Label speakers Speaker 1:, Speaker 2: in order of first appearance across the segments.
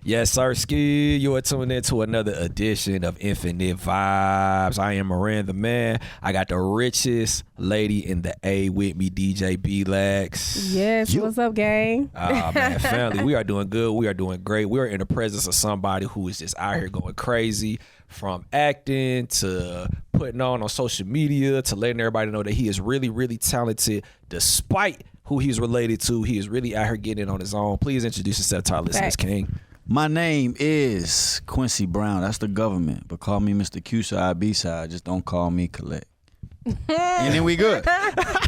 Speaker 1: Yes, sir, Ski. You are tuned in to another edition of Infinite Vibes. I am Miranda, man. I got the richest lady in the A with me, DJ B-Lax.
Speaker 2: Yes, what's up, gang?
Speaker 1: Man, family, we are doing good. We are doing great. We are in the presence of somebody who is just out here going crazy, from acting to putting on social media to letting everybody know that he is really, really talented despite who he's related to. He is really out here getting it on his own. Please introduce yourself to our listeners, King.
Speaker 3: My name is Quincy Brown. That's the government, but call me Mr. Q-side, B-side. Just don't call me Collect. And then we good.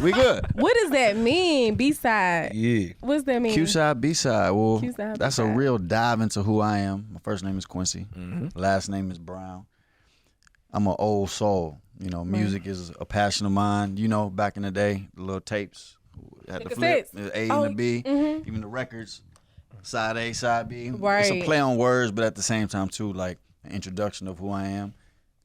Speaker 3: We good.
Speaker 2: What does that mean, B-side?
Speaker 1: Yeah.
Speaker 2: What's that mean?
Speaker 3: Q-side, B-side. Well,
Speaker 2: Q-side,
Speaker 3: that's
Speaker 2: B-side.
Speaker 3: a real dive into who I am. My first name is Quincy.
Speaker 1: Mm-hmm.
Speaker 3: Last name is Brown. I'm an old soul. You know, music is a passion of mine. You know, back in the day, the little tapes had
Speaker 2: The
Speaker 3: the flip,
Speaker 2: cassettes.
Speaker 3: the A
Speaker 2: Oh,
Speaker 3: and the B,
Speaker 2: mhm.
Speaker 3: even the records. Side A, side B.
Speaker 2: Right.
Speaker 3: It's a play on words, but at the same time, too, like an introduction of who I am.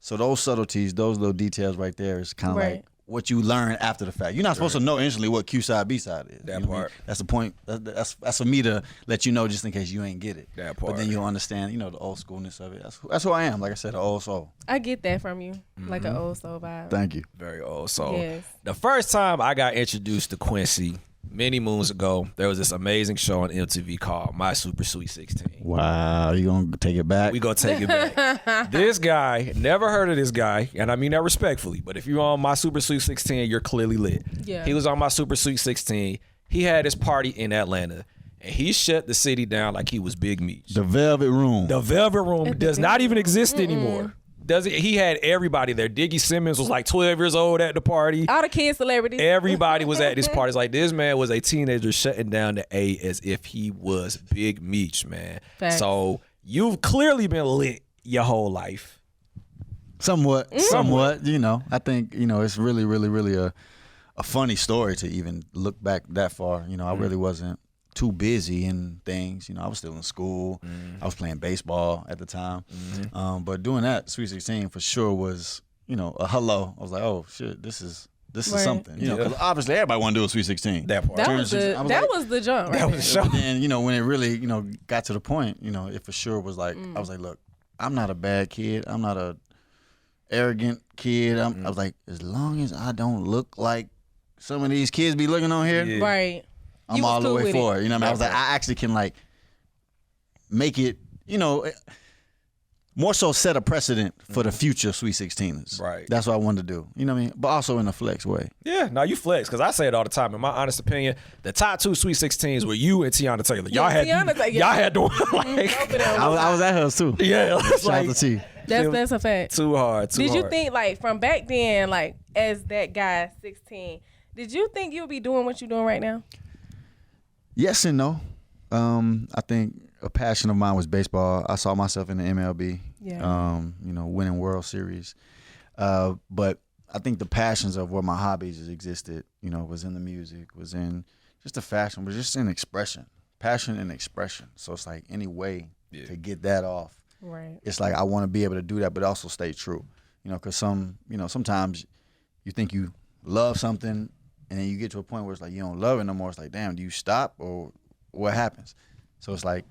Speaker 3: So those subtleties, those little details right there is kind of
Speaker 2: Right.
Speaker 3: like what you learn after the fact. You're not supposed to know instantly what Q side, B side is.
Speaker 1: That
Speaker 3: You know what I
Speaker 1: part.
Speaker 3: mean? That's the point. That's for me to let you know just in case you ain't get it.
Speaker 1: That
Speaker 3: But
Speaker 1: part.
Speaker 3: then you'll understand, you know, the old schoolness of it. That's who I am. Like I said, an old soul.
Speaker 2: I get that from you, like an old soul vibe.
Speaker 3: Thank you.
Speaker 1: Very old. So
Speaker 2: Yes.
Speaker 1: the first time I got introduced to Quincy many moons ago, there was this amazing show on MTV called My Super Sweet 16.
Speaker 3: Wow, you gonna take it back?
Speaker 1: We gonna take it back. This guy, never heard of this guy, and I mean that respectfully, but if you're on My Super Sweet 16, you're clearly lit.
Speaker 2: Yeah.
Speaker 1: He was on My Super Sweet 16. He had his party in Atlanta, and he shut the city down like he was Big Meech.
Speaker 3: The Velvet Room.
Speaker 1: The Velvet Room does not even exist anymore. Does it? He had everybody there. Diggy Simmons was like 12 years old at the party.
Speaker 2: All the kid celebrities.
Speaker 1: Everybody was at this party. It's like this man was a teenager shutting down the A as if he was Big Meech, man.
Speaker 2: Facts.
Speaker 1: So you've clearly been lit your whole life.
Speaker 3: Somewhat. You know, I think, you know, it's really, really, really a funny story to even look back that far. You know, I really wasn't too busy in things. You know, I was still in school. I was playing baseball at the time. But doing that, Sweet 16 for sure was, you know, a hello. I was like, oh shit, this is
Speaker 2: Right.
Speaker 3: something. You know, because obviously everybody want to do a Sweet 16.
Speaker 1: That part.
Speaker 2: That
Speaker 3: Turn
Speaker 2: was
Speaker 3: 16.
Speaker 2: the
Speaker 3: I was
Speaker 2: that
Speaker 3: like-
Speaker 2: was the jump. Right?
Speaker 1: That was
Speaker 3: But then, you know, when it really, you know, got to the point, you know, it for sure was like, I was like, look, I'm not a bad kid. I'm not a arrogant kid. I was like, as long as I don't look like some of these kids be looking on here,
Speaker 1: Yeah.
Speaker 2: Right.
Speaker 3: I'm
Speaker 2: You was
Speaker 3: all the
Speaker 2: cool
Speaker 3: way
Speaker 2: with
Speaker 3: for
Speaker 2: it.
Speaker 3: it. You know what I mean? I was like, I actually can like make it, you know, more so set a precedent for the future Sweet 16ers.
Speaker 1: Right.
Speaker 3: That's what I wanted to do. You know what I mean? But also in a flex way.
Speaker 1: Yeah, now you flex, because I say it all the time. In my honest opinion, the top two Sweet 16s were you and Tiana Taylor. Y'all had
Speaker 2: Tiana Taylor.
Speaker 1: y'all had to like,
Speaker 2: Both of them.
Speaker 3: I was at hers too.
Speaker 1: yeah, it's
Speaker 3: Shout out
Speaker 1: like
Speaker 3: to T.
Speaker 2: That's a fact.
Speaker 1: too hard. Too
Speaker 2: Did you
Speaker 1: hard.
Speaker 2: think, like, from back then, like, as that guy, 16, did you think you'd be doing what you're doing right now?
Speaker 3: Yes and no. I think a passion of mine was baseball. I saw myself in the MLB.
Speaker 2: Yeah.
Speaker 3: You know, winning World Series. But I think the passions of where my hobbies existed, you know, was in the music, was in just the fashion, was just in expression. Passion and expression. So it's like any way to get that off.
Speaker 2: Right.
Speaker 3: It's like I want to be able to do that, but also stay true. You know, because sometimes you think you love something, and then you get to a point where it's like you don't love it no more. It's like, damn, do you stop or what happens? So it's like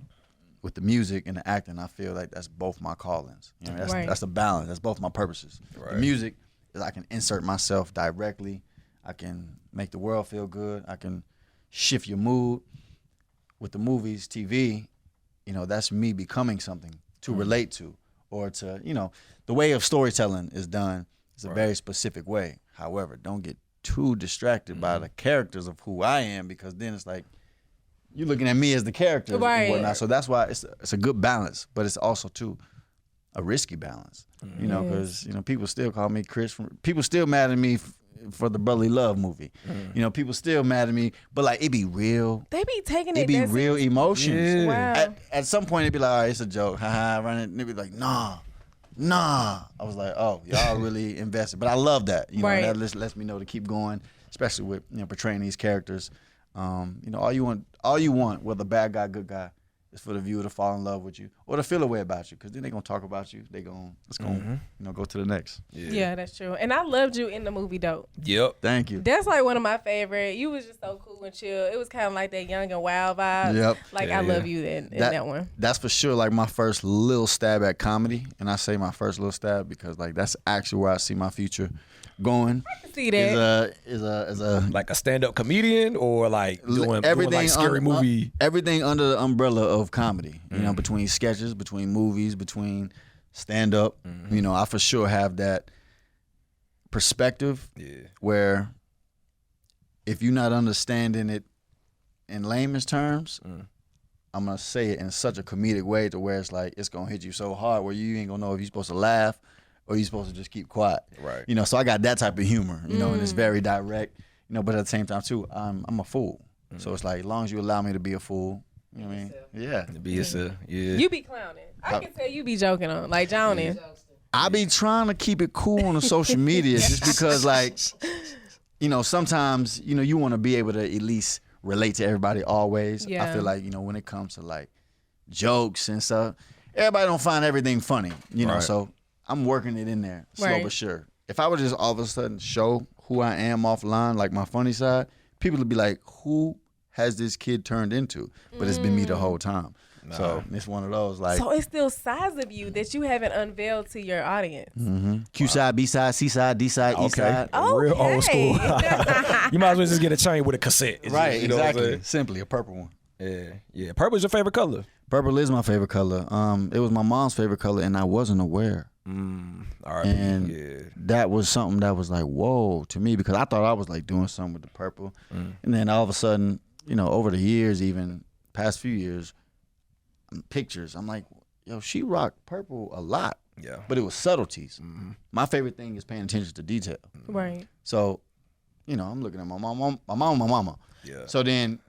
Speaker 3: with the music and the acting, I feel like that's both my callings. You know,
Speaker 2: Right.
Speaker 3: that's the balance. That's both my purposes.
Speaker 1: Right.
Speaker 3: The music is I can insert myself directly. I can make the world feel good. I can shift your mood. With the movies, TV, you know, that's me becoming something to relate to, or to, you know, the way of storytelling is done is a very specific way. However, don't get too distracted by the characters of who I am, because then it's like you're looking at me as the character
Speaker 2: Right.
Speaker 3: and whatnot. So that's why it's a good balance, but it's also too a risky balance. You know, because you know people still call me Chris. People still mad at me for the Brotherly Love movie. You know, people still mad at me, but like it be real.
Speaker 2: They be taking it.
Speaker 3: It be
Speaker 2: that
Speaker 3: real
Speaker 2: serious.
Speaker 3: emotions.
Speaker 1: Yeah.
Speaker 2: Wow.
Speaker 3: At some point, it'd be like, all right, it's a joke. Haha, run it. And it'd be like, nah. I was like, oh, y'all really invested. But I love that. You know,
Speaker 2: Right.
Speaker 3: that lets me know to keep going, especially with, you know, portraying these characters. You know, all you want, whether bad guy, good guy, It's for the viewer to fall in love with you or to feel a way about you, because then they're going to talk about you. It's going to go to the next.
Speaker 2: Yeah, that's true. And I loved you in the movie Dope.
Speaker 1: Yep.
Speaker 3: Thank you.
Speaker 2: That's like one of my favorite. You was just so cool and chill. It was kind of like that young and wild vibe.
Speaker 3: Yep.
Speaker 2: Like, I love you in that one.
Speaker 3: That's for sure like my first little stab at comedy. And I say my first little stab because like that's actually where I see my future going.
Speaker 2: I can see that.
Speaker 3: Is a
Speaker 1: Like a stand-up comedian or like doing like scary movie.
Speaker 3: Everything under the umbrella of comedy, you know, between sketches, between movies, between stand-up. You know, I for sure have that perspective where if you're not understanding it in layman's terms, I'm going to say it in such a comedic way to where it's like it's going to hit you so hard where you ain't going to know if you're supposed to laugh or you're supposed to just keep quiet.
Speaker 1: Right.
Speaker 3: You know, so I got that type of humor, you know, and it's very direct, you know, but at the same time, too, I'm a fool. So it's like, as long as you allow me to be a fool, you know what I mean? Yeah.
Speaker 1: To be yourself. Yeah.
Speaker 2: You be clowning. I can tell you be joking on, like Johnny.
Speaker 3: I be trying to keep it cool on the social media just because, like, you know, sometimes, you know, you want to be able to at least relate to everybody always.
Speaker 2: Yeah.
Speaker 3: I feel like, you know, when it comes to, like, jokes and stuff, everybody don't find everything funny, you know, so I'm working it in there, slow but sure. If I would just all of a sudden show who I am offline, like my funny side, people would be like, who has this kid turned into? But it's been me the whole time. So it's one of those like. So
Speaker 2: it's still sides of you that you haven't unveiled to your audience.
Speaker 3: Q side, B side, C side, D side, E side.
Speaker 1: Real old school. You might as well just get a chain with a cassette.
Speaker 3: Right,
Speaker 1: you know
Speaker 3: exactly. Simply a purple one.
Speaker 1: Yeah. Purple is your favorite color.
Speaker 3: Purple is my favorite color. It was my mom's favorite color, and I wasn't aware. And that was something that was like, whoa, to me, because I thought I was like doing something with the purple. And then all of a sudden, you know, over the years, even past few years, pictures, I'm like, yo, she rocked purple a lot.
Speaker 1: Yeah.
Speaker 3: But it was subtleties. My favorite thing is paying attention to detail.
Speaker 2: Right.
Speaker 3: So, you know, I'm looking at my mama.
Speaker 1: Yeah.
Speaker 3: So then,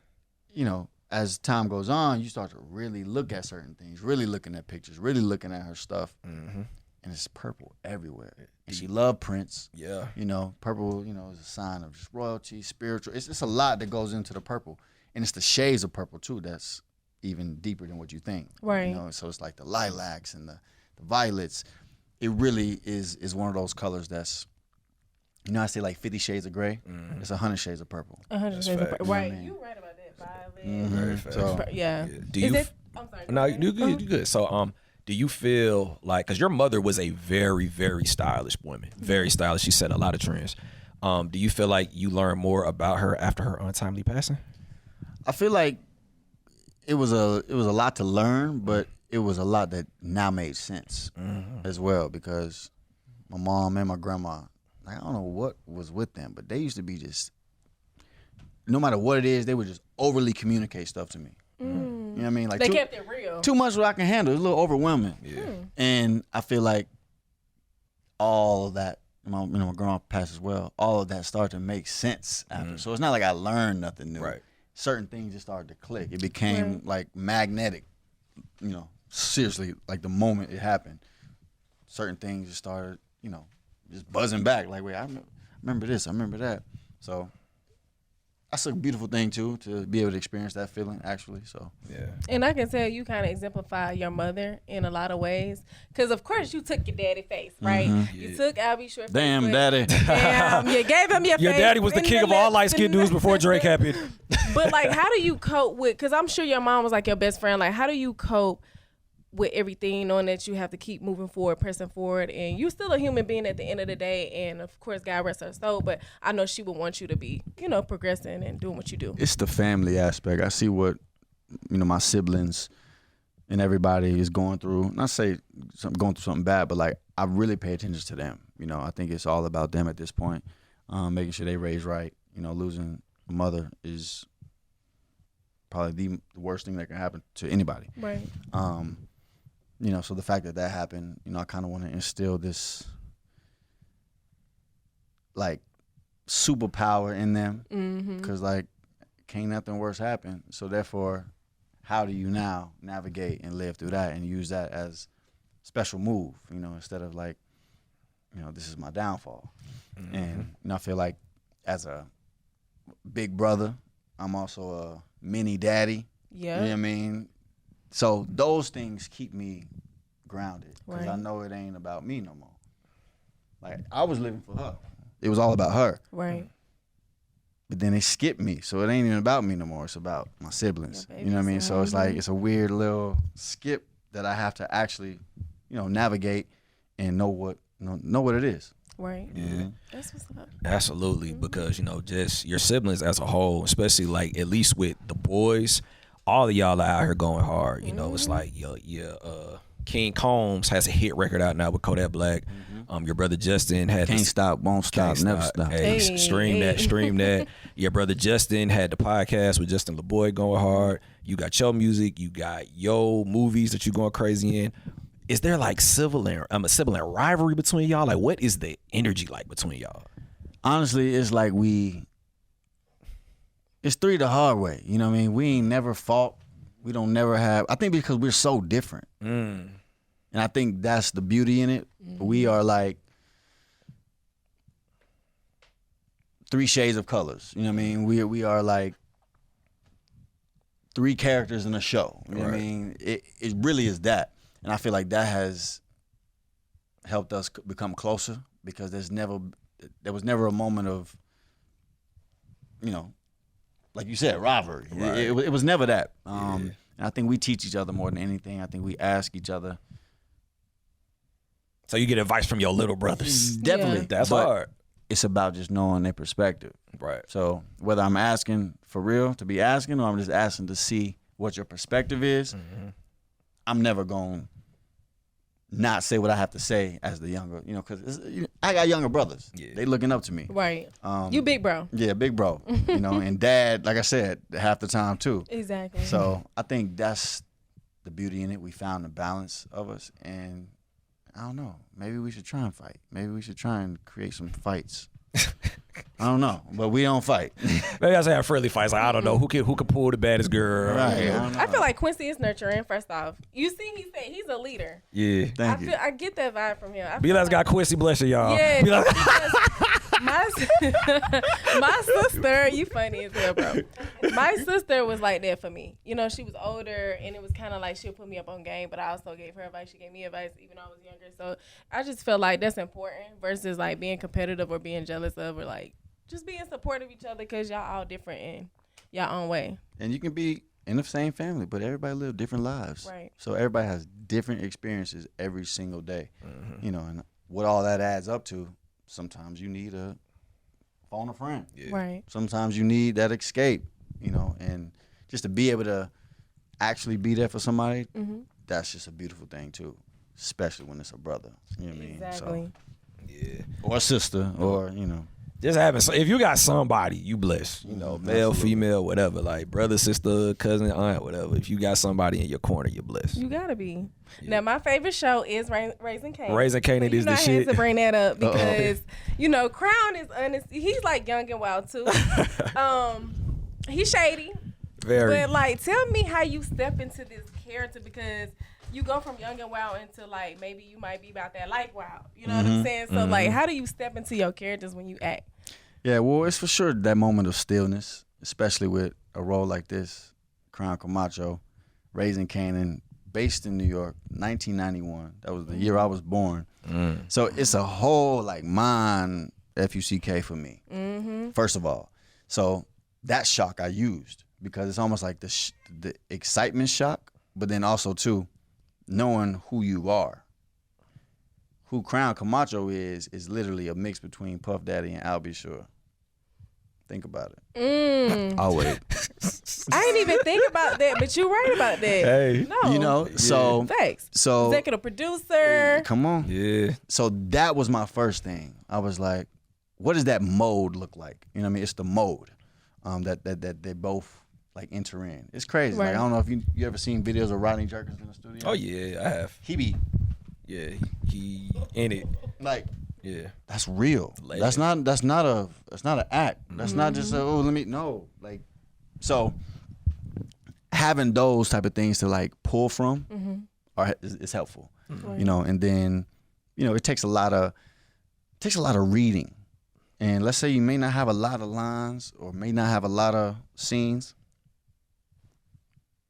Speaker 3: you know, as time goes on, you start to really look at certain things, really looking at pictures, really looking at her stuff. And it's purple everywhere. And she loved Prince.
Speaker 1: Yeah.
Speaker 3: You know, purple, you know, is a sign of just royalty, spiritual. It's a lot that goes into the purple. And it's the shades of purple, too, that's even deeper than what you think.
Speaker 2: Right.
Speaker 3: You know, so it's like the lilacs and the violets. It really is one of those colors that's, you know, I say like 50 shades of gray. It's 100 shades of purple.
Speaker 2: 100 shades of purple. Right.
Speaker 3: I mean?
Speaker 2: You're right about that. Violet.
Speaker 1: Very fast.
Speaker 3: So,
Speaker 2: yeah.
Speaker 1: Do you?
Speaker 2: I'm sorry.
Speaker 1: No, you good. You good. So, do you feel like, because your mother was a very, very stylish woman, very stylish. She set a lot of trends. Do you feel like you learned more about her after her untimely passing?
Speaker 3: I feel like it was a lot to learn, but it was a lot that now made sense as well, because my mom and my grandma, like, I don't know what was with them, but they used to be just, no matter what it is, they would just overly communicate stuff to me. You know what I mean? Like
Speaker 2: they kept it real.
Speaker 3: Too much what I can handle. It's a little overwhelming.
Speaker 1: Yeah.
Speaker 3: And I feel like all of that, my grandma passed as well, all of that started to make sense after. So it's not like I learned nothing new.
Speaker 1: Right.
Speaker 3: Certain things just started to click. It became like magnetic, you know, seriously, like the moment it happened, certain things just started, you know, just buzzing back. Like, wait, I remember this, I remember that. So that's a beautiful thing too, to be able to experience that feeling actually. So
Speaker 1: yeah.
Speaker 2: And I can tell you kind of exemplify your mother in a lot of ways, because of course you took your daddy face, right? You took Albie Short.
Speaker 3: Damn, daddy.
Speaker 2: Damn, you gave him your face.
Speaker 1: Your daddy was the king of all light skinned dudes before Drake happened.
Speaker 2: But like, how do you cope with? Because I'm sure your mom was like your best friend. Like, how do you cope with everything, knowing that you have to keep moving forward, pressing forward, and you still a human being at the end of the day, and of course God rest her soul, but I know she would want you to be, you know, progressing and doing what you do.
Speaker 3: It's the family aspect. I see what, you know, my siblings and everybody is going through. Not say going through something bad, but like I really pay attention to them. You know, I think it's all about them at this point, making sure they raise right. You know, losing a mother is probably the worst thing that can happen to anybody.
Speaker 2: Right.
Speaker 3: You know, so the fact that that happened, you know, I kind of want to instill this, like, superpower in them. Because, like, can't nothing worse happen. So, therefore, how do you now navigate and live through that and use that as special move, you know, instead of, like, you know, this is my downfall. And, you know, I feel like as a big brother, I'm also a mini daddy.
Speaker 2: Yeah.
Speaker 3: You know what I mean? So those things keep me grounded because I
Speaker 2: Right.
Speaker 3: know it ain't about me no more. Like I was living for her. It was all about her.
Speaker 2: Right.
Speaker 3: But then they skipped me, so it ain't even about me no more. It's about my siblings.
Speaker 2: Your
Speaker 3: You know what I mean?
Speaker 2: babies,
Speaker 3: So it's like it's a weird little skip that I have to actually, navigate and know what it is.
Speaker 2: Right.
Speaker 1: Yeah.
Speaker 2: That's what's up.
Speaker 1: Absolutely, because just your siblings as a whole, especially like at least with the boys, all of y'all are out here going hard. It's like King Combs has a hit record out now with Kodak Black. Your brother Justin had
Speaker 3: Can't
Speaker 1: this-
Speaker 3: stop, won't stop,
Speaker 1: Can't
Speaker 3: never
Speaker 1: stop.
Speaker 3: stop.
Speaker 1: Hey,
Speaker 2: Hey,
Speaker 1: stream
Speaker 2: hey.
Speaker 1: that. Your brother Justin had the podcast with Justin LeBoy going hard. You got your music. You got your movies that you going crazy in. Is there like sibling rivalry between y'all? Like, what is the energy like between y'all?
Speaker 3: Honestly, it's like it's three the hard way. You know what I mean? We ain't never fought. We don't never have. I think because we're so different. And I think that's the beauty in it. We are like 3 shades of colors. You know what I mean? We are like 3 characters in a show. You know what I
Speaker 1: Right.
Speaker 3: mean? It really is that. And I feel like that has helped us become closer because there was never a moment of, like you said, rivalry.
Speaker 1: Right.
Speaker 3: It was never that. And I think we teach each other more than anything. I think we ask each other.
Speaker 1: So you get advice from your little brothers.
Speaker 3: Definitely.
Speaker 2: Yeah.
Speaker 1: That's
Speaker 3: But
Speaker 1: hard.
Speaker 3: it's about just knowing their perspective.
Speaker 1: Right.
Speaker 3: So whether I'm asking for real to be asking or I'm just asking to see what your perspective is, I'm never going to not say what I have to say as the younger, because I got younger brothers.
Speaker 1: Yeah.
Speaker 3: They looking up to me.
Speaker 2: Right. You big bro.
Speaker 3: Yeah, big bro. And dad, like I said, half the time too.
Speaker 2: Exactly.
Speaker 3: So I think that's the beauty in it. We found the balance of us, and I don't know. Maybe we should try and fight. Maybe we should try and create some fights. I don't know, but we don't fight.
Speaker 1: Maybe I say have friendly fights. Like, I don't know who can pull the baddest girl.
Speaker 3: Right.
Speaker 1: You
Speaker 3: I
Speaker 1: know?
Speaker 3: don't know.
Speaker 2: I feel like Quincy is nurturing. First off, you see, he said he's a leader.
Speaker 1: Yeah.
Speaker 3: Thank you.
Speaker 2: I get that vibe from him.
Speaker 1: Be like got Quincy blessing y'all.
Speaker 2: Yeah,
Speaker 1: Be like,
Speaker 2: because my sister, you funny as hell, bro. My sister was like that for me. She was older, and it was kind of like she'll put me up on game, but I also gave her advice. She gave me advice, even though I was younger. So I just feel like that's important versus like being competitive or being jealous of, or like just being supportive of each other because y'all all different in y'all own way.
Speaker 3: And you can be in the same family, but everybody live different lives.
Speaker 2: Right.
Speaker 3: So everybody has different experiences every single day. And what all that adds up to, sometimes you need a phone a friend.
Speaker 1: Yeah.
Speaker 2: Right.
Speaker 3: Sometimes you need that escape, and just to be able to actually be there for somebody, that's just a beautiful thing too, especially when it's a brother. You know what I mean?
Speaker 2: Exactly.
Speaker 1: Yeah.
Speaker 3: Or a sister, or
Speaker 1: Just having, if you got somebody, you blessed. Male,
Speaker 3: Absolutely.
Speaker 1: female, whatever. Like brother, sister, cousin, aunt, whatever. If you got somebody in your corner, you're blessed.
Speaker 2: You gotta be. Now, my favorite show is Raising Kanan.
Speaker 1: Raising Kanan is the
Speaker 2: I
Speaker 1: shit.
Speaker 2: had to bring that up because Crown is honest. He's like young and wild too. He's shady,
Speaker 1: Very.
Speaker 2: but like, tell me how you step into this character because you go from young and wild into like maybe you might be about that like wild. You know what I'm saying? So like, how do you step into your characters when you act?
Speaker 3: Yeah, well, it's for sure that moment of stillness, especially with a role like this, Crown Camacho, Raising Kanan, based in New York, 1991. That was the year I was born. So it's a whole like mind FUCK for me, first of all. So that shock I used because it's almost like the excitement shock, but then also too, knowing who you are. Who Crown Camacho is literally a mix between Puff Daddy and Al B. Sure. Think about it. I'll wait.
Speaker 2: I didn't even think about that, but you're right about that.
Speaker 1: Hey.
Speaker 2: No,
Speaker 3: So
Speaker 2: facts.
Speaker 3: so
Speaker 2: Executive producer.
Speaker 3: come on.
Speaker 1: Yeah.
Speaker 3: So that was my first thing. I was like, what does that mode look like? You know what I mean? It's the mode that they both like enter in. It's crazy.
Speaker 2: Right.
Speaker 3: Like I don't know if you ever seen videos of Rodney Jerkins in the studio.
Speaker 1: Oh yeah, I have.
Speaker 3: He be
Speaker 1: Yeah, he in it.
Speaker 3: like,
Speaker 1: Yeah.
Speaker 3: that's real.
Speaker 1: Legend.
Speaker 3: That's not an act. That's not just like, so having those type of things to like pull from is helpful. And then it takes a lot of reading. And let's say you may not have a lot of lines or may not have a lot of scenes.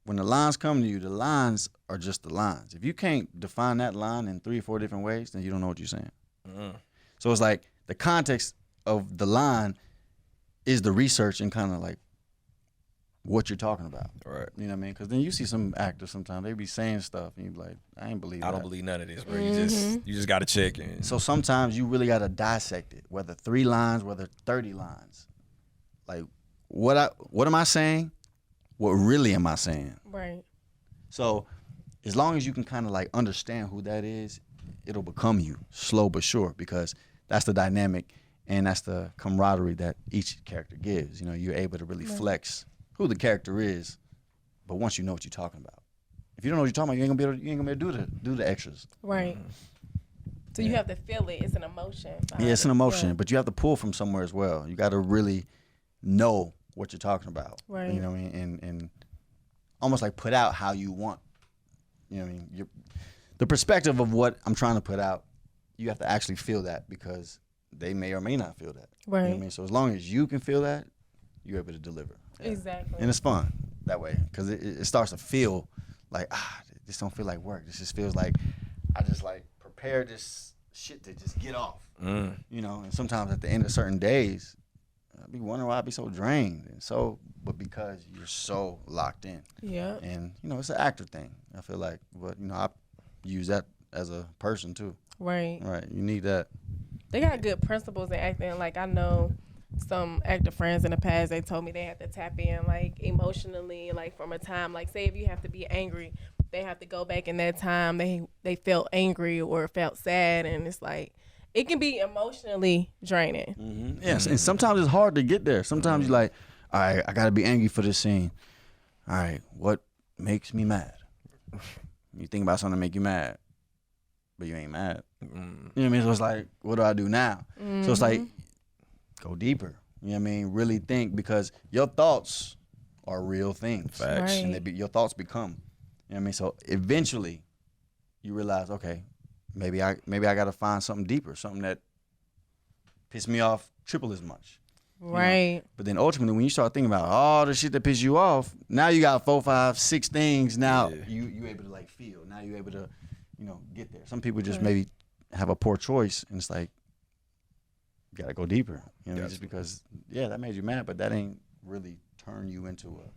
Speaker 3: when the lines come to you, the lines are just the lines. If you can't define that line in 3 or 4 different ways, then you don't know what you're saying. So it's like the context of the line is the research and kind of like what you're talking about.
Speaker 1: Right.
Speaker 3: You know what I mean? Because then you see some actors sometimes, they be saying stuff and you be like, I ain't believe that.
Speaker 1: I don't believe none of this, bro. You just got to check in.
Speaker 3: So sometimes you really got to dissect it, whether 3 lines, whether 30 lines. Like, what am I saying? What really am I saying?
Speaker 2: Right.
Speaker 3: So as long as you can kind of like understand who that is, it'll become you, slow but sure, because that's the dynamic and that's the camaraderie that each character gives. You know, you're able to really flex who the character is, but once you know what you're talking about. If you don't know what you're talking about, you ain't gonna be able to do the extras.
Speaker 2: Right. So you have to feel it. It's an emotion.
Speaker 3: Yeah, it's an emotion,
Speaker 2: Yeah.
Speaker 3: but you have to pull from somewhere as well. You got to really know what you're talking about.
Speaker 2: Right.
Speaker 3: You know what I mean? And almost like put out how you want. You know what I mean? The perspective of what I'm trying to put out, you have to actually feel that because they may or may not feel that.
Speaker 2: Right.
Speaker 3: You know what I mean? So as long as you can feel that, you're able to deliver. Yeah.
Speaker 2: Exactly.
Speaker 3: And it's fun that way because it starts to feel like, this don't feel like work. This just feels like I just like prepared this shit to just get off. You know, and sometimes at the end of certain days, I'd be wondering why I'd be so drained but because you're so locked in.
Speaker 2: Yeah.
Speaker 3: And, you know, it's an actor thing, I feel like. But, you know, I use that as a person too.
Speaker 2: Right.
Speaker 3: Right. You need that.
Speaker 2: They got good principles in acting. Like, I know some actor friends in the past, they told me they have to tap in, like, emotionally, like, from a time. Like, say if you have to be angry, they have to go back in that time they felt angry or felt sad. And it's like, it can be emotionally draining.
Speaker 3: Mm-hmm. Yes, and sometimes it's hard to get there. Sometimes you're like, all right, I got to be angry for this scene. All right, what makes me mad? You think about something to make you mad, but you ain't mad. You know what I mean? So it's like, what do I do now? So it's like, go deeper. You know what I mean? Really think, because your thoughts are real things.
Speaker 1: Facts.
Speaker 2: Right.
Speaker 3: And your thoughts become. You know what I mean? So eventually you realize, okay, maybe I got to find something deeper, something that pissed me off triple as much.
Speaker 2: Right.
Speaker 3: You know? But then ultimately, when you start thinking about all the shit that pissed you off, now you got 4, 5, 6 things. Now you able to like feel. Now you able to, you know, get there. Some people just maybe have a poor choice, and it's like, you got to go deeper. You know, just because, that made you mad, but that ain't really turn you into a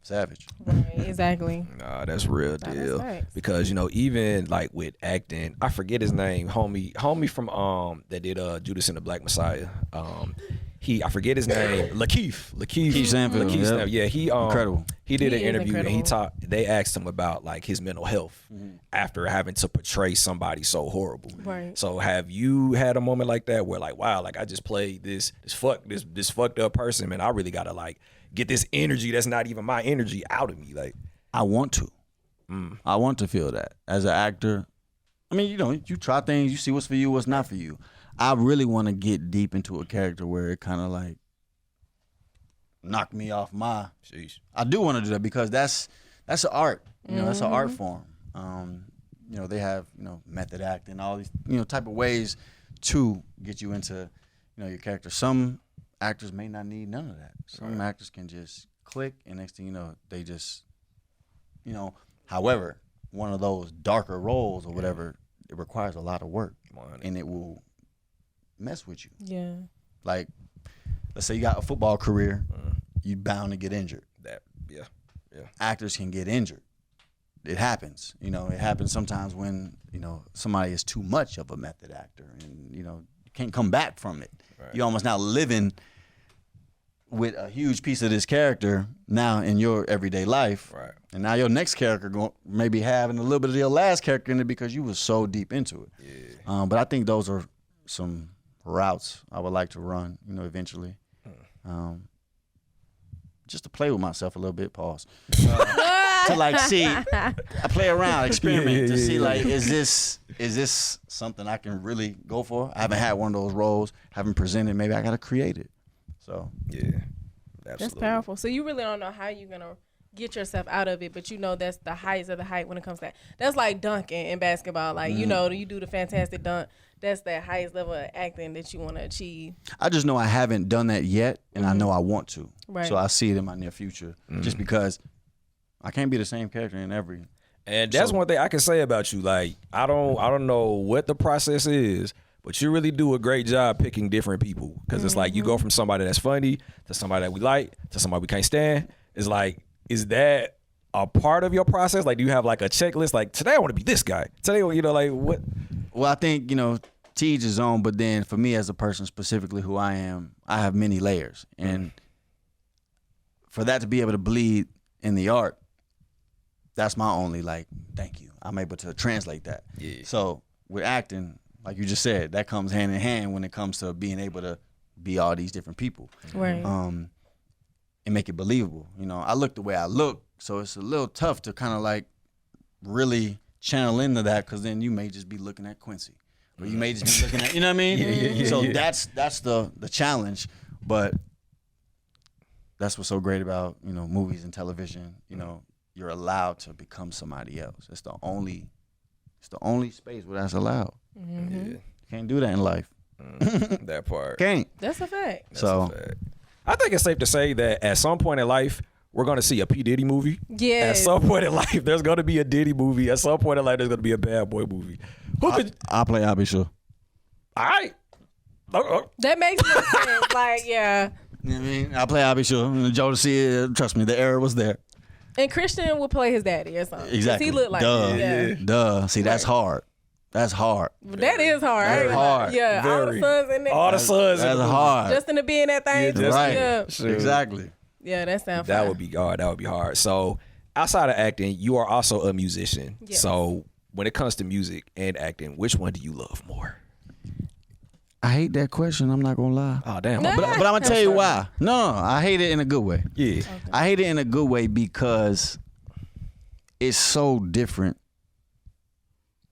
Speaker 3: savage.
Speaker 2: Right. Exactly.
Speaker 1: Nah, that's real
Speaker 2: That's
Speaker 1: deal.
Speaker 2: facts.
Speaker 1: Because, you know, even like with acting, I forget his name, homie from that did Judas and the Black Messiah. I forget his name, Lakeith Stanfield. Yeah, he
Speaker 3: Incredible.
Speaker 1: He did
Speaker 2: He
Speaker 1: an
Speaker 2: is
Speaker 1: interview and
Speaker 2: incredible.
Speaker 1: they asked him about like his mental health after having to portray somebody so horrible.
Speaker 2: Right.
Speaker 1: So have you had a moment like that where like, wow, like I just played this fucked up person, man, I really gotta like get this energy that's not even my energy out of me. Like,
Speaker 3: I want to. I want to feel that as an actor. I mean, you know, you try things, you see what's for you, what's not for you. I really want to get deep into a character where it kind of like knocked me off my.
Speaker 1: sheesh.
Speaker 3: I do want to do that because that's an art. You know, that's an art form. You know, they have, you know, method acting, all these, you know, type of ways to get you into, you know, your character. Some actors may not need none of that. Some actors can just click, and next thing you know, they just, you know. However, one of those darker roles or whatever, it requires a lot of work, and it will mess with you.
Speaker 2: Yeah.
Speaker 3: Like, let's say you got a football career, you're bound to get injured.
Speaker 1: Yeah.
Speaker 3: Actors can get injured. It happens. You know, it happens sometimes when, you know, somebody is too much of a method actor and, you know, you can't come back from it. Right. You're almost now living with a huge piece of this character now in your everyday life. Right. And now your next character maybe having a little bit of your last character in it because you was so deep into it. Yeah. But I think those are some routes I would like to run, you know, eventually. Just to play with myself a little bit, pause. To like see, I play around, experiment to see like, is this something I can really go for? I haven't had one of those roles, haven't presented, maybe I gotta create it. So
Speaker 1: yeah, absolutely.
Speaker 2: That's powerful. So you really don't know how you're gonna get yourself out of it, but you know that's the highest of the height when it comes to that. That's like dunking in basketball. Like, you know, you do the fantastic dunk. That's the highest level of acting that you want to achieve.
Speaker 3: I just know I haven't done that yet, and I know I want to.
Speaker 2: Right.
Speaker 3: So I see it in my near future, just because I can't be the same character in every.
Speaker 1: And that's
Speaker 3: So-
Speaker 1: one thing I can say about you. Like, I don't know what the process is, but you really do a great job picking different people. Because it's like you go from somebody that's funny to somebody that we like to somebody we can't stand. It's like, is that a part of your process? Like, do you have like a checklist? Like, today I want to be this guy. Today, like what?
Speaker 3: Well, I think, to each his own, but then for me as a person specifically who I am, I have many layers. And for that to be able to bleed in the art, that's my only, thank you. I'm able to translate that.
Speaker 1: Yeah.
Speaker 3: So with acting, like you just said, that comes hand in hand when it comes to being able to be all these different people.
Speaker 2: Right.
Speaker 3: And make it believable. I look the way I look, so it's a little tough to kind of really channel into that, because then you may just be looking at Quincy. Or you may just be looking at, you know what I mean?
Speaker 1: Yeah.
Speaker 3: So that's the challenge. But that's what's so great about, movies and television. You're allowed to become somebody else. It's the only space where that's allowed.
Speaker 1: Yeah.
Speaker 3: Can't do that in life.
Speaker 1: That part.
Speaker 3: Can't.
Speaker 2: That's a fact.
Speaker 1: That's a fact. I think it's safe to say that at some point in life, we're going to see a P. Diddy movie.
Speaker 2: Yes.
Speaker 1: At some point in life, there's going to be a Diddy movie. At some point in life, there's going to be a Bad Boy movie. Who could?
Speaker 3: I'll play I'll be sure.
Speaker 1: All right.
Speaker 2: That makes no sense. Yeah.
Speaker 3: You know what I mean? I'll play I'll be sure. Jodeci, trust me, the era was there.
Speaker 2: And Christian would play his daddy or something. 'Cause
Speaker 3: Exactly.
Speaker 2: He looked like
Speaker 3: Duh.
Speaker 2: him. Yeah.
Speaker 3: Duh. See, that's hard. That's hard.
Speaker 2: That is hard. I ain't
Speaker 3: Very
Speaker 2: gonna lie.
Speaker 3: hard.
Speaker 2: Yeah. All the
Speaker 1: Very.
Speaker 2: sons in there.
Speaker 1: All the sons.
Speaker 3: That's hard.
Speaker 2: Justin to be in that thing.
Speaker 1: Yeah,
Speaker 3: right.
Speaker 2: Yeah.
Speaker 1: Sure.
Speaker 3: Exactly.
Speaker 2: Yeah, that sounds
Speaker 1: That
Speaker 2: fine.
Speaker 1: would be hard. That would be hard. So outside of acting, you are also a musician.
Speaker 2: Yes.
Speaker 1: So when it comes to music and acting, which one do you love more?
Speaker 3: I hate that question. I'm not gonna lie.
Speaker 1: Oh damn.
Speaker 2: Nah.
Speaker 3: But I'm gonna tell you why. No, I hate it in a good way.
Speaker 1: Yeah.
Speaker 3: I hate it in a good way because it's so different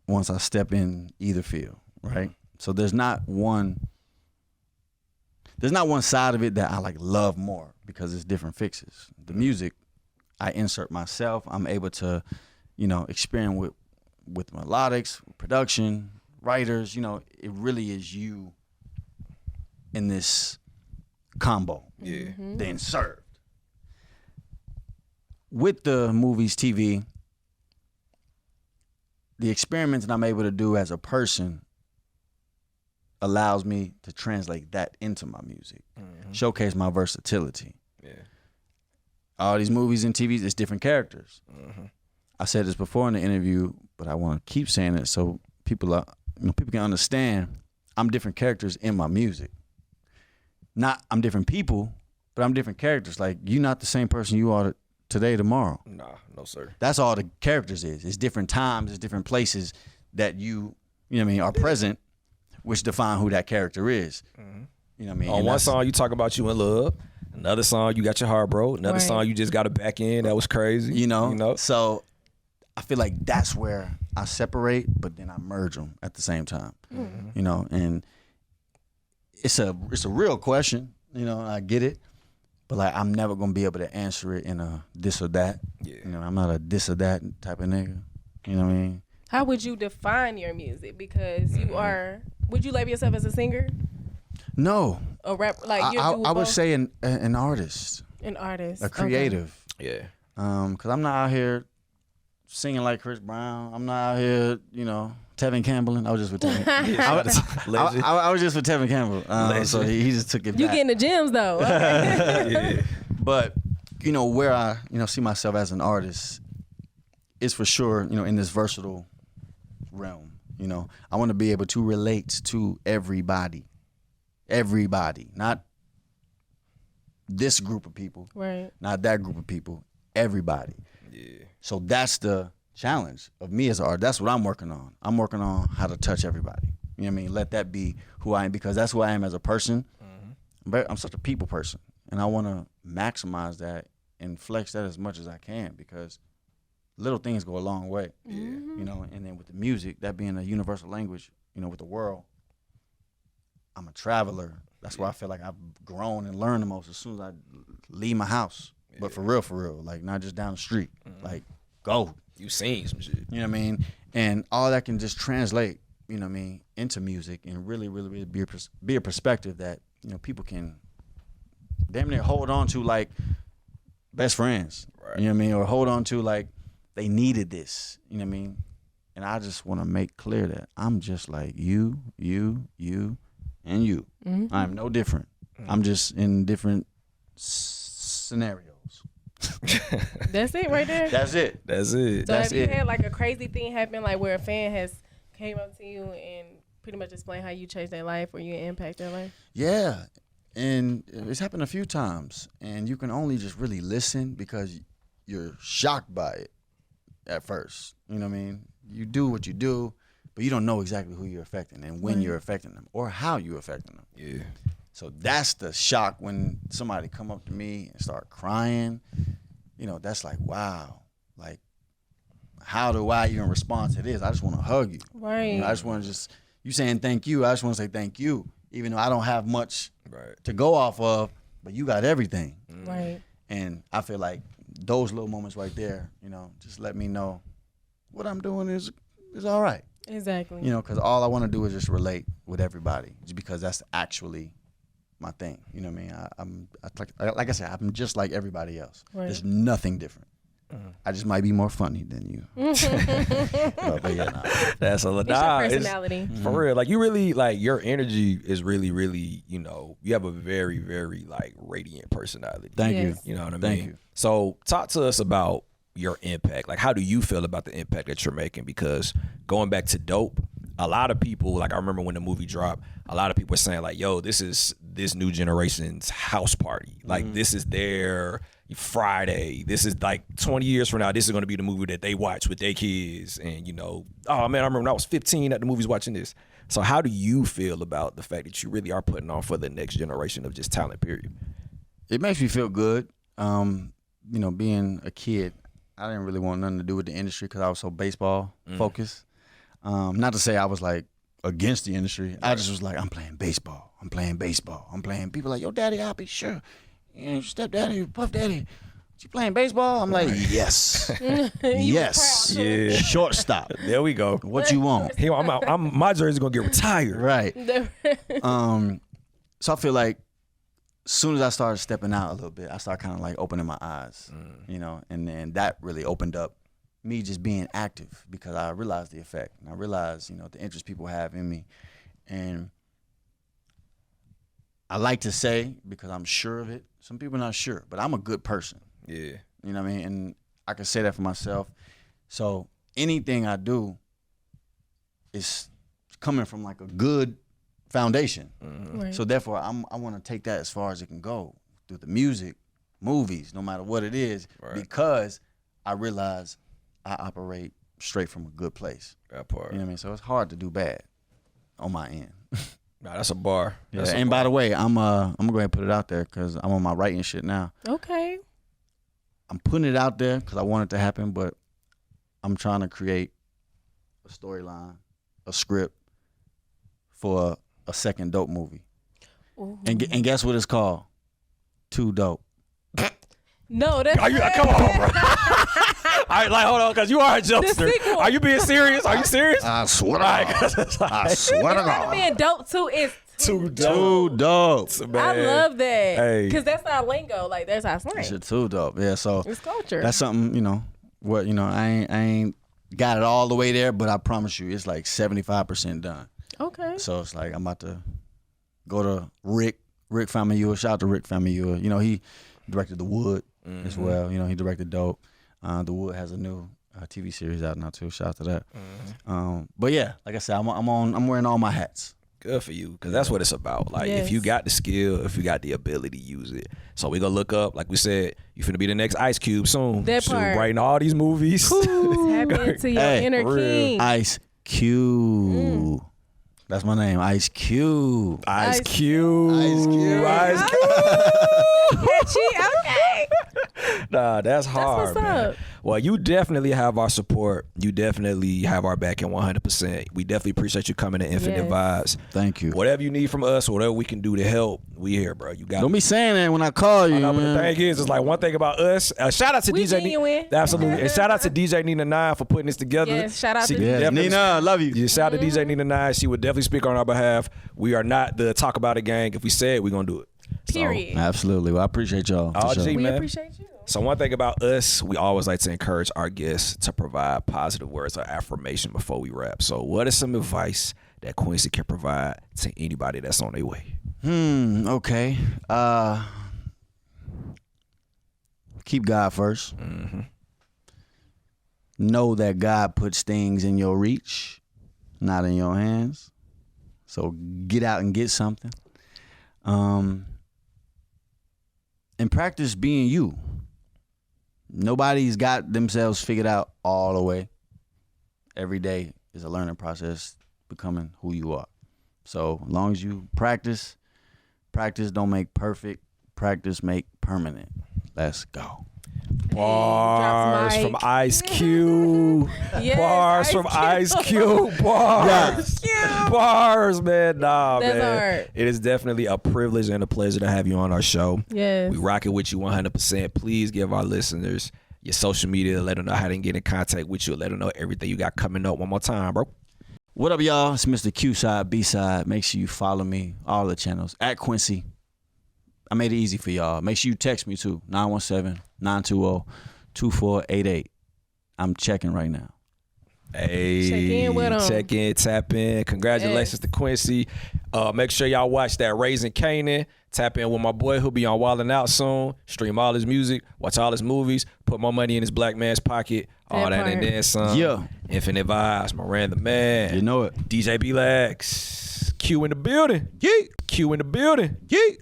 Speaker 3: once I step in either field, right? So there's not one side of it that I love more because it's different fixes. The music, I insert myself. I'm able to, experiment with melodics, production, writers. It really is you in this combo.
Speaker 1: Yeah.
Speaker 3: Then served. With the movies, TV, the experiments that I'm able to do as a person allows me to translate that into my music, showcase my versatility.
Speaker 1: Yeah.
Speaker 3: All these movies and TVs, it's different characters. I said this before in the interview, but I want to keep saying it so people can understand. I'm different characters in my music. Not I'm different people, but I'm different characters. Like, you're not the same person you are today, tomorrow.
Speaker 1: Nah, no sir.
Speaker 3: That's all the characters is. It's different times, it's different places that you know what I mean, are present, which define who that character is. You know what I mean?
Speaker 1: On
Speaker 3: And
Speaker 1: one
Speaker 3: that's-
Speaker 1: song you talk about you in love. Another song you got your heart broke. Another
Speaker 2: Right.
Speaker 1: song you just got a back end. That was crazy.
Speaker 3: you know. So I feel like that's where I separate, but then I merge them at the same time. And it's a real question. I get it, but I'm never gonna be able to answer it in a this or that.
Speaker 1: Yeah.
Speaker 3: I'm not a this or that type of nigga. You know what I mean?
Speaker 2: How would you define your music? Because you are. Would you label yourself as a singer,
Speaker 3: No,
Speaker 2: a rapper? Like you
Speaker 3: I
Speaker 2: do
Speaker 3: would
Speaker 2: both?
Speaker 3: say an artist,
Speaker 2: An artist,
Speaker 3: a creative.
Speaker 1: Yeah.
Speaker 3: Cause I'm not out here singing like Chris Brown. I'm not out here, Tevin Campbell. I was just with Tevin. I was just with Tevin Campbell. So he just took it
Speaker 2: You
Speaker 3: back.
Speaker 2: getting the gems though.
Speaker 1: Yeah.
Speaker 3: But where I see myself as an artist is for sure in this versatile realm. I want to be able to relate to everybody, not this group of people,
Speaker 2: Right.
Speaker 3: not that group of people, everybody.
Speaker 1: Yeah.
Speaker 3: So that's the challenge of me as an artist. That's what I'm working on. I'm working on how to touch everybody. You know what I mean? Let that be who I am, because that's who I am as a person. I'm such a people person, and I want to maximize that and flex that as much as I can, because little things go a long way.
Speaker 1: Yeah.
Speaker 3: And then with the music, that being a universal language, with the world, I'm a traveler. That's why I feel like I've grown and learned the most as soon as I leave my house. But for real, like not just down the street, like go.
Speaker 1: You seen some shit.
Speaker 3: You know what I mean? And all that can just translate, into music, and really, really, really be a perspective that, people can damn near hold on to, like best friends. Right. You know what I mean? Or hold on to like they needed this. You know what I mean? And I just want to make clear that I'm just like you, and you. Mm-hmm. I'm no different. Mm-hmm. I'm just in different scenarios.
Speaker 2: That's it right there.
Speaker 3: That's it.
Speaker 2: So have you had like a crazy thing happen, like where a fan has came up to you and pretty much explained how you changed their life or you impact their life?
Speaker 3: Yeah, and it's happened a few times, and you can only just really listen because you're shocked by it at first. You know what I mean? You do what you do, but you don't know exactly who you're affecting and when you're affecting them or how you're affecting them. Yeah. So that's the shock when somebody come up to me and start crying. You know, that's like, wow. Like, how do I even respond to this? I just want to hug you.
Speaker 2: Right.
Speaker 3: You know, I just want to you saying thank you. I just want to say thank you, even though I don't have much to go off of, but you got everything.
Speaker 2: Right.
Speaker 3: And I feel like those little moments right there, you know, just let me know what I'm doing is all right.
Speaker 2: Exactly.
Speaker 3: You know, because all I want to do is just relate with everybody, just because that's actually my thing. You know what I mean? Like I said, I'm just like everybody else. Right. There's nothing different. I just might be more funny than you. but yeah, nah.
Speaker 1: That's a lot.
Speaker 2: It's your personality.
Speaker 1: For real. Like you really, like your energy is really, really, you know, you have a very, very like radiant personality.
Speaker 3: Thank you.
Speaker 1: You know what I mean?
Speaker 3: Thank you.
Speaker 1: So talk to us about your impact. Like how do you feel about the impact that you're making? Because going back to Dope, a lot of people, like I remember when the movie dropped, a lot of people were saying like, yo, this is this new generation's house party. Like this is their Friday. This is like 20 years from now, this is going to be the movie that they watch with their kids. And you know, oh man, I remember when I was 15 at the movies watching this. So how do you feel about the fact that you really are putting on for the next generation of just talent, period?
Speaker 3: It makes me feel good. You know, being a kid, I didn't really want nothing to do with the industry because I was so baseball focused. Not to say I was like against the industry. Right. I just was like, I'm playing baseball. People like, yo, daddy, I'll be sure. And stepdaddy, puff daddy, you playing baseball? I'm like, yes. Yes.
Speaker 1: Yeah.
Speaker 3: Shortstop.
Speaker 1: There we go.
Speaker 3: What you want?
Speaker 1: Here, my jersey's gonna get retired.
Speaker 3: Right. So I feel like as soon as I started stepping out a little bit, I started kind of like opening my eyes, you know, and then that really opened up me just being active because I realized the effect. And I realized, you know, the interest people have in me. And I like to say, because I'm sure of it, some people are not sure, but I'm a good person.
Speaker 1: Yeah.
Speaker 3: You know what I mean? And I can say that for myself. So anything I do is coming from like a good foundation. Right. So therefore, I want to take that as far as it can go through the music, movies, no matter what it is, because I realize I operate straight from a good place.
Speaker 1: That part.
Speaker 3: You know what I mean? So it's hard to do bad on my end.
Speaker 1: Nah, that's a bar.
Speaker 3: That's and by the way, I'm gonna go ahead and put it out there because I'm on my writing shit now.
Speaker 2: Okay.
Speaker 3: I'm putting it out there because I want it to happen, but I'm trying to create a storyline, a script for a second Dope movie. Ooh. And guess what it's called? Too Dope.
Speaker 2: No, that's
Speaker 1: come on, bro. All right, like hold on, because you are a jokester. Are you being serious? Are you serious?
Speaker 3: I swear to God. I swear to God.
Speaker 2: Being dope too is
Speaker 3: too dope.
Speaker 2: I love that because that's our lingo. Like that's our slang.
Speaker 3: It's too dope. Yeah, so
Speaker 2: it's culture.
Speaker 3: That's something, you know. What I ain't got it all the way there, but I promise you, it's like 75% done.
Speaker 2: Okay.
Speaker 3: So it's like I'm about to go to Rick Famuyiwa. Shout out to Rick Famuyiwa. You know, he directed The Wood as well. You know, he directed Dope. The Wood has a new TV series out now too. Shout out to that. But yeah, like I said, I'm wearing all my hats.
Speaker 1: Good for you, because that's what it's about. Like, if you got the skill, if you got the ability, use it. So we gonna look up, like we said, you finna be the next Ice Cube soon.
Speaker 2: That part.
Speaker 1: Writing all these movies.
Speaker 2: Tap into your inner king.
Speaker 3: Ice Cube. That's my name, Ice Cube.
Speaker 1: Ice Cube.
Speaker 2: Okay.
Speaker 1: Nah, that's hard,
Speaker 2: what's
Speaker 1: man.
Speaker 2: up.
Speaker 1: Well, you definitely have our support. You definitely have our backing 100%. We definitely appreciate you coming to Infinite Vibes.
Speaker 3: Thank you.
Speaker 1: Whatever you need from us, whatever we can do to help, we here, bro. You got.
Speaker 3: Don't be saying that when I call you.
Speaker 1: But the thing is, it's like one thing about us. Shout out to DJ Nina. Absolutely. And shout out to DJ Nina 9 for putting this together.
Speaker 2: Yes, shout out to
Speaker 3: Nina. I love you.
Speaker 1: Yeah, shout out to DJ Nina 9. She would definitely speak on our behalf. We are not the talk about it gang. If we say it, we're gonna do it.
Speaker 2: Period.
Speaker 3: So, absolutely. Well, I appreciate y'all.
Speaker 1: We
Speaker 2: appreciate you.
Speaker 1: So one thing about us, we always like to encourage our guests to provide positive words of affirmation before we wrap. So what is some advice that Quincy can provide to anybody that's on their way?
Speaker 3: Okay. Keep God first. Know that God puts things in your reach, not in your hands. So get out and get something. And practice being you. Nobody's got themselves figured out all the way. Every day is a learning process, becoming who you are. So as long as you practice don't make perfect, practice make permanent. Let's go.
Speaker 1: Bars
Speaker 2: Hey,
Speaker 1: from
Speaker 2: drop
Speaker 1: Ice Cube.
Speaker 2: Yes,
Speaker 1: Bars from Ice Cube. Bars. Bars, man. Nah,
Speaker 2: That's
Speaker 1: man.
Speaker 2: hard.
Speaker 1: It is definitely a privilege and a pleasure to have you on our show.
Speaker 2: Yes.
Speaker 1: We rock it with you 100%. Please give our listeners your social media. Let them know how they can get in contact with you. Let them know everything you got coming up. One more time, bro.
Speaker 3: What up, y'all? It's Mr. Q Side, B Side. Make sure you follow me, all the channels, at Quincy. I made it easy for y'all. Make sure you text me too, 917-920-2488. I'm checking right now.
Speaker 1: Hey,
Speaker 2: Check in with 'em.
Speaker 1: check in, tap in. Congratulations to Quincy. Make sure y'all watch that Raising Kanan. Tap in with my boy. He'll be on Wildin' Out soon. Stream all his music, watch all his movies, put more money in his black man's pocket. All that and then some.
Speaker 3: Yeah.
Speaker 1: Infinite Vibes, Miranda Man.
Speaker 3: You know it.
Speaker 1: DJ B-Lax. Q in the building.
Speaker 3: Yeet.
Speaker 1: Q in the building.
Speaker 3: Yeet.